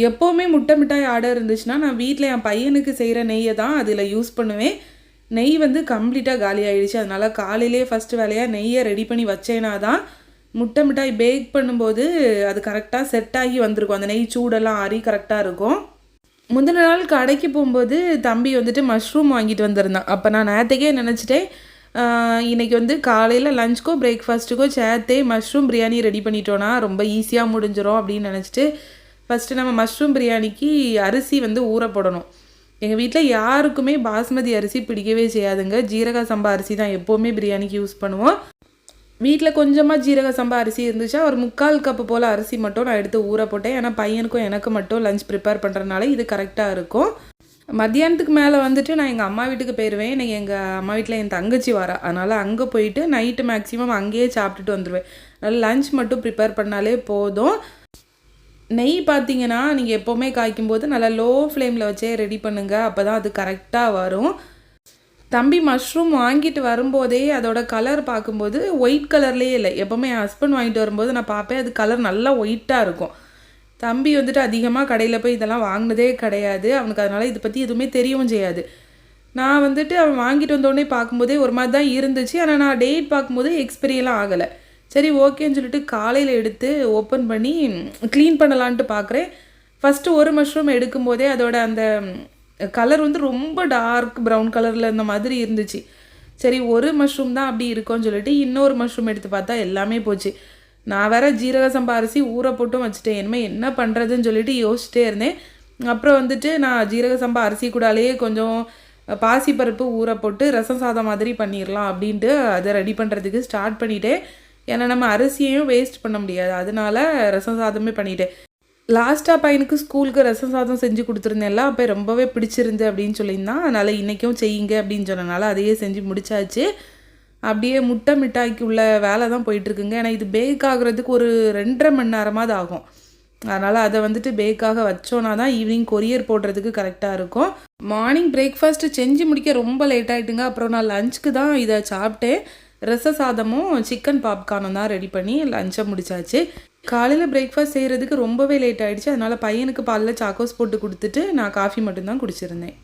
எப்போவுமே முட்டை மிட்டாய் ஆர்டர் இருந்துச்சுன்னா நான் வீட்டில் என் பையனுக்கு செய்கிற நெய்யை தான் அதில் யூஸ் பண்ணுவேன். நெய் வந்து கம்ப்ளீட்டாக காலி ஆகிடுச்சு. அதனால் காலையிலே ஃபஸ்ட்டு வேலையாக நெய்யை ரெடி பண்ணி வச்சேன்னா தான் முட்டை மிட்டாய் பேக் பண்ணும்போது அது கரெக்டாக செட் ஆகி வந்திருக்கும். அந்த நெய் சூடெல்லாம் ஆறி கரெக்டாக இருக்கும். முந்தின நாள் கடைக்கு போகும்போது தம்பி வந்துட்டு மஷ்ரூம் வாங்கிட்டு வந்திருந்தான். அப்போ நான் நேற்றுக்கே நினச்சிட்டேன் இன்றைக்கி வந்து காலையில் லஞ்சுக்கோ பிரேக்ஃபாஸ்ட்டுக்கோ சேர்த்தே மஷ்ரூம் பிரியாணி ரெடி பண்ணிட்டோன்னா ரொம்ப ஈஸியாக முடிஞ்சிடும் அப்படின்னு நினச்சிட்டு ஃபஸ்ட்டு நம்ம மஷ்ரூம் பிரியாணிக்கு அரிசி வந்து ஊற போடணும். எங்கள் வீட்டில் யாருக்குமே பாஸ்மதி அரிசி பிடிக்கவே செய்யாதுங்க. ஜீரக சம்பா அரிசி தான் எப்போவுமே பிரியாணிக்கு யூஸ் பண்ணுவோம். வீட்டில் கொஞ்சமாக ஜீரக சம்பா அரிசி இருந்துச்சா ஒரு 3/4 கப்பு போல் அரிசி மட்டும் நான் எடுத்து ஊற போட்டேன். ஏன்னா பையனுக்கும் எனக்கு மட்டும் லஞ்ச் ப்ரிப்பேர் பண்ணுறதுனால இது கரெக்டாக இருக்கும். மத்தியானத்துக்கு மேலே வந்துட்டு நான் எங்கள் அம்மா வீட்டுக்கு போயிடுவேன். இன்றைக்கி எங்கள் அம்மா வீட்டில் என் தங்கச்சி வரா. அதனால் அங்கே போயிட்டு நைட்டு மேக்ஸிமம் அங்கேயே சாப்பிட்டுட்டு வந்துடுவேன். அதனால் லஞ்ச் மட்டும் ப்ரிப்பேர் பண்ணாலே போதும். நெய் பார்த்தீங்கன்னா நீங்கள் எப்போவுமே காய்க்கும்போது நல்லா லோ ஃப்ளேமில் வச்சே ரெடி பண்ணுங்கள். அப்போ தான் அது கரெக்டாக வரும். தம்பி மஷ்ரூம் வாங்கிட்டு வரும்போதே அதோட கலர் பார்க்கும்போது ஒயிட் கலர்லேயே இல்லை. எப்போவுமே என் ஹஸ்பண்ட் வாங்கிட்டு வரும்போது நான் பார்ப்பேன் அது கலர் நல்லா ஒயிட்டாக இருக்கும். தம்பி வந்துட்டு அதிகமாக கடையில் போய் இதெல்லாம் வாங்கினதே கிடையாது. அவனுக்கு அதனால் இதை பற்றி எதுவுமே தெரியவும் செய்யாது. நான் வந்துட்டு அவன் வாங்கிட்டு வந்தோடனே பார்க்கும்போதே ஒரு மாதிரி தான் இருந்துச்சு. ஆனால் நான் டேட் பார்க்கும்போது எக்ஸ்பைரியெல்லாம் ஆகலை. சரி ஓகேன்னு சொல்லிட்டு காலையில் எடுத்து ஓப்பன் பண்ணி க்ளீன் பண்ணலான்ட்டு பார்க்குறேன். ஃபஸ்ட்டு ஒரு மஷ்ரூம் எடுக்கும்போதே அதோட அந்த கலர் வந்து ரொம்ப டார்க் ப்ரௌன் கலரில் இந்த மாதிரி இருந்துச்சு. சரி ஒரு மஷ்ரூம் தான் அப்படி இருக்கும்னு சொல்லிட்டு இன்னொரு மஷ்ரூம் எடுத்து பார்த்தா எல்லாமே போச்சு. நான் வேறு ஜீரக சம்பா அரிசி ஊற போட்டும் வச்சுட்டேன். இனிமேல் என்ன பண்ணுறதுன்னு சொல்லிட்டு யோசிச்சிட்டே இருந்தேன். அப்புறம் வந்துட்டு நான் ஜீரக சம்பா அரிசி கூடாலேயே கொஞ்சம் பாசிப்பருப்பு ஊற போட்டு ரசம் சாதம் மாதிரி பண்ணிடலாம் அப்படின்ட்டு அதை ரெடி பண்ணுறதுக்கு ஸ்டார்ட் பண்ணிட்டேன். ஏன்னா நம்ம அரிசியையும் வேஸ்ட் பண்ண முடியாது. அதனால ரசம் சாதமே பண்ணிட்டேன். லாஸ்ட்டாக பையனுக்கு ஸ்கூலுக்கு ரசம் சாதம் செஞ்சு கொடுத்துருந்தேன்ல, அப்போ ரொம்பவே பிடிச்சிருந்து அப்படின்னு சொல்லியிருந்தான். அதனால் இன்றைக்கும் செய்யுங்க அப்படின்னு சொன்னனால அதையே செஞ்சு முடிச்சாச்சு. அப்படியே முட்டை மிட்டாய்க்கு உள்ள வேலை தான் போயிட்டுருக்குங்க. ஏன்னா இது பேக் ஆகுறதுக்கு ஒரு 2.5 மணி நேரமாவது ஆகும். அதனால் அதை வந்துட்டு பேக்காக வச்சோன்னா தான் ஈவினிங் கொரியர் போடுறதுக்கு கரெக்டாக இருக்கும். மார்னிங் பிரேக்ஃபாஸ்ட்டு செஞ்சு முடிக்க ரொம்ப லேட் ஆகிட்டுங்க. அப்புறம் நான் லஞ்சுக்கு தான் இதை சாப்பிட்டேன். ரச சாதமும் சிக்கன் பாப்கார்னும் தான் ரெடி பண்ணி லஞ்சை முடிச்சாச்சு. காலையில் பிரேக்ஃபாஸ்ட் செய்கிறதுக்கு ரொம்பவே லேட் ஆகிடுச்சு. அதனால் பையனுக்கு பாலில் சாக்கோஸ் போட்டு கொடுத்துட்டு நான் காஃபி மட்டும்தான் குடிச்சிருந்தேன்.